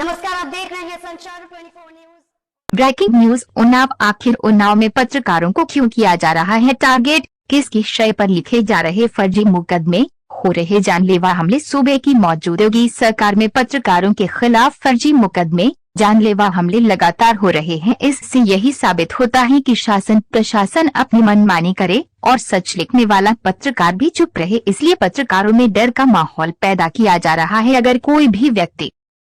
नमस्कार, आप देख रहे हैं संचार 24 न्यूज। Breaking news. उन्नाव। आखिर उन्नाव में पत्रकारों को क्यों किया जा रहा है टारगेट? किसकी शय पर लिखे जा रहे फर्जी मुकदमे? हो रहे जानलेवा हमले। सूबे की मौजूदगी सरकार में पत्रकारों के खिलाफ फर्जी मुकदमे, जानलेवा हमले लगातार हो रहे हैं। इससे यही साबित होता है कि शासन प्रशासन अपनी मनमानी करे और सच लिखने वाला पत्रकार भी चुप रहे। इसलिए पत्रकारों में डर का माहौल पैदा किया जा रहा है। अगर कोई भी व्यक्ति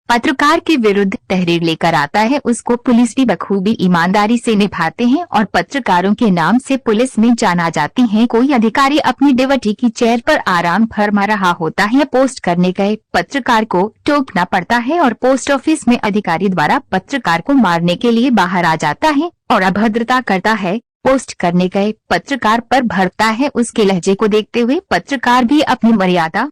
पत्रकार के विरुद्ध तहरीर लेकर आता है, उसको पुलिस भी बखूबी ईमानदारी से निभाते हैं और पत्रकारों के नाम से पुलिस में जाना जाती है। कोई अधिकारी अपनी ड्यूटी की चेयर पर आराम फरमा रहा होता है, पोस्ट करने गए पत्रकार को टोकना पड़ता है और पोस्ट ऑफिस में अधिकारी द्वारा पत्रकार को मारने के लिए बाहर आ जाता है और अभद्रता करता है। पोस्ट करने गए पत्रकार पर भड़कता है। उसके लहजे को देखते हुए पत्रकार भी अपनी मर्यादा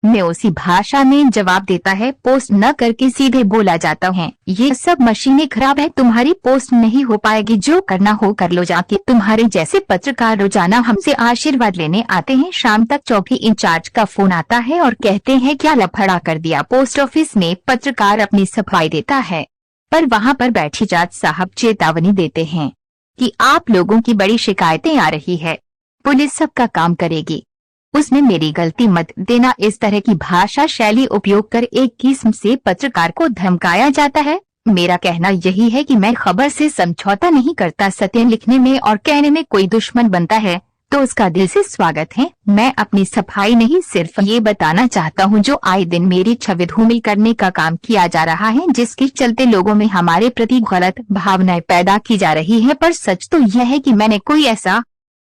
में उसी भाषा में जवाब देता है। पोस्ट न करके सीधे बोला जाता है, ये सब मशीनें खराब है, तुम्हारी पोस्ट नहीं हो पाएगी, जो करना हो कर लो जाके। तुम्हारे जैसे पत्रकार रोजाना हमसे आशीर्वाद लेने आते हैं। शाम तक चौकी इंचार्ज का फोन आता है और कहते हैं क्या लफड़ा कर दिया। पोस्ट ऑफिस में पत्रकार अपनी सफाई देता है, पर वहाँ पर बैठी जज साहब चेतावनी देते हैं कि आप लोगों की बड़ी शिकायतें आ रही है, पुलिस सबका काम करेगी, उसमें मेरी गलती मत देना। इस तरह की भाषा शैली उपयोग कर एक किस्म से पत्रकार को धमकाया जाता है। मेरा कहना यही है कि मैं खबर से समझौता नहीं करता। सत्य लिखने में और कहने में कोई दुश्मन बनता है तो उसका दिल से स्वागत है। मैं अपनी सफाई नहीं, सिर्फ ये बताना चाहता हूँ जो आए दिन मेरी छवि धूमिल करने का काम किया जा रहा है, जिसके चलते लोगों में हमारे प्रति गलत भावनाएं पैदा की जा रही है। पर सच तो यह है कि मैंने कोई ऐसा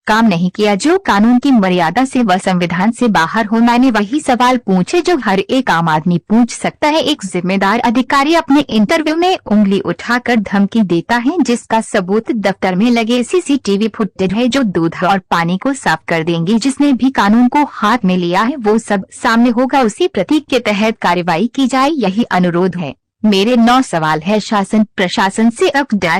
काम नहीं किया जो कानून की मर्यादा से व संविधान से बाहर हो। मैंने वही सवाल पूछे जो हर एक आम आदमी पूछ सकता है। एक जिम्मेदार अधिकारी अपने इंटरव्यू में उंगली उठाकर धमकी देता है, जिसका सबूत दफ्तर में लगे सीसीटीवी फुटेज है जो दूध और पानी को साफ कर देंगे। जिसने भी कानून को हाथ में लिया है वो सब सामने होगा, उसी प्रतीक के तहत कार्रवाई की जाए, यही अनुरोध है। मेरे 9 सवाल है। शासन प्रशासन से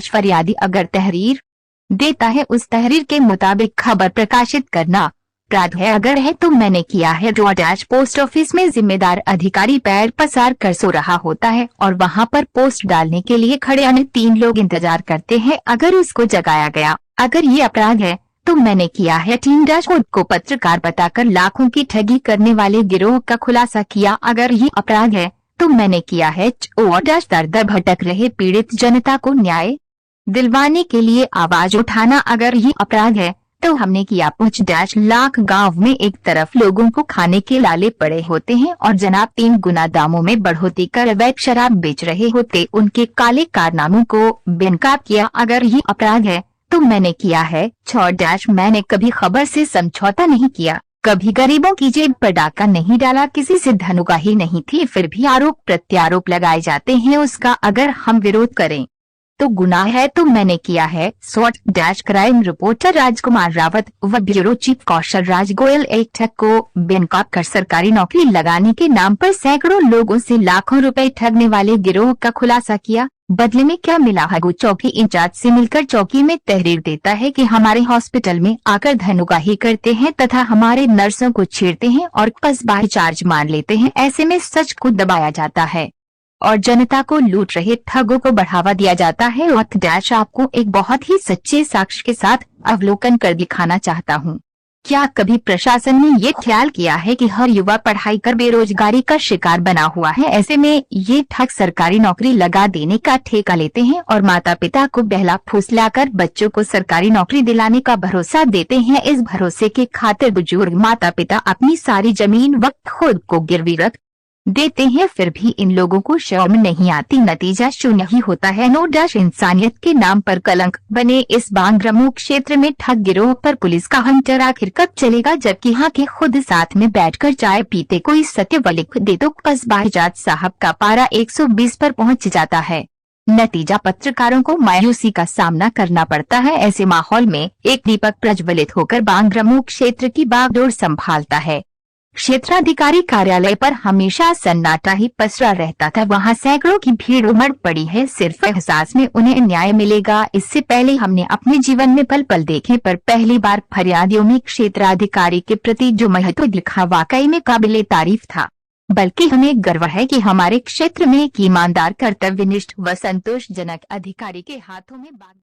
फरियादी अगर तहरीर देता है, उस तहरीर के मुताबिक खबर प्रकाशित करना अपराध है? अगर है तो मैंने किया है। पोस्ट ऑफिस में जिम्मेदार अधिकारी पैर पसार कर सो रहा होता है और वहां पर पोस्ट डालने के लिए खड़े अन्य 3 लोग इंतजार करते हैं। अगर उसको जगाया गया, अगर ये अपराध है तो मैंने किया है। खुद को पत्रकार बताकर लाखों की ठगी करने वाले गिरोह का खुलासा किया। अगर ये अपराध है तो मैंने किया है। दर दर भटक रहे पीड़ित जनता को न्याय दिलवाने के लिए आवाज उठाना। अगर ये अपराध है तो हमने किया। 5 लाख गांव में एक तरफ लोगों को खाने के लाले पड़े होते हैं और जनाब 3 गुना दामों में बढ़ोतरी कर अवैध शराब बेच रहे होते, उनके काले कारनामों को बेनकाब किया। अगर ये अपराध है तो मैंने किया है। 6 मैंने कभी खबर से समझौता नहीं किया, कभी गरीबों की जेब पर डाका नहीं डाला, किसी से धनुगाही नहीं थी, फिर भी आरोप प्रत्यारोप लगाए जाते हैं। उसका अगर हम विरोध करें तो गुनाह है तो मैंने किया है। क्राइम रिपोर्टर राजकुमार रावत व ब्यूरो चीफ कौशल राज गोयल एक ठग को बेनकाब कर सरकारी नौकरी लगाने के नाम पर सैकड़ों लोगों से लाखों रुपए ठगने वाले गिरोह का खुलासा किया। बदले में क्या मिला? हगू चौकी इंचार्ज से मिलकर चौकी में तहरीर देता है कि हमारे हॉस्पिटल में आकर धनुगाही करते हैं तथा हमारे नर्सों को छेड़ते हैं और पसबाही चार्ज मान लेते हैं। ऐसे में सच को दबाया जाता है और जनता को लूट रहे ठगों को बढ़ावा दिया जाता है। आपको एक बहुत ही सच्चे साक्ष्य के साथ अवलोकन कर दिखाना चाहता हूँ। क्या कभी प्रशासन ने ये ख्याल किया है कि हर युवा पढ़ाई कर बेरोजगारी का शिकार बना हुआ है? ऐसे में ये ठग सरकारी नौकरी लगा देने का ठेका लेते हैं और माता पिता को बहला फुसलाकर बच्चों को सरकारी नौकरी दिलाने का भरोसा देते हैं। इस भरोसे के खातिर बुजुर्ग माता पिता अपनी सारी जमीन वक्त खुद को गिरवी रख देते हैं, फिर भी इन लोगों को शर्म नहीं आती। नतीजा शून्य ही होता है। इंसानियत के नाम पर कलंक बने इस बांग्रामू क्षेत्र में ठग गिरोह पर पुलिस का हंटर आखिर कब चलेगा? जबकि यहाँ के खुद साथ में बैठकर चाय पीते कोई सत्य व लिख दे तो कस्बा जज साहब का पारा 120 पर पहुँच जाता है। नतीजा पत्रकारों को मायूसी का सामना करना पड़ता है। ऐसे माहौल में एक दीपक प्रज्वलित होकर बांग्रामू क्षेत्र की बागडोर संभालता है। क्षेत्राधिकारी कार्यालय पर हमेशा सन्नाटा ही पसरा रहता था। वहाँ सैकड़ों की भीड़ उमड़ पड़ी है, सिर्फ एहसास में उन्हें न्याय मिलेगा। इससे पहले हमने अपने जीवन में पल पल देखे, पर पहली बार फरियादियों में क्षेत्राधिकारी के प्रति जो महत्व दिखा वाकई में काबिले तारीफ था। बल्कि हमें गर्व है कि हमारे क्षेत्र में एक ईमानदार, कर्तव्यनिष्ठ व संतोषजनक अधिकारी के हाथों में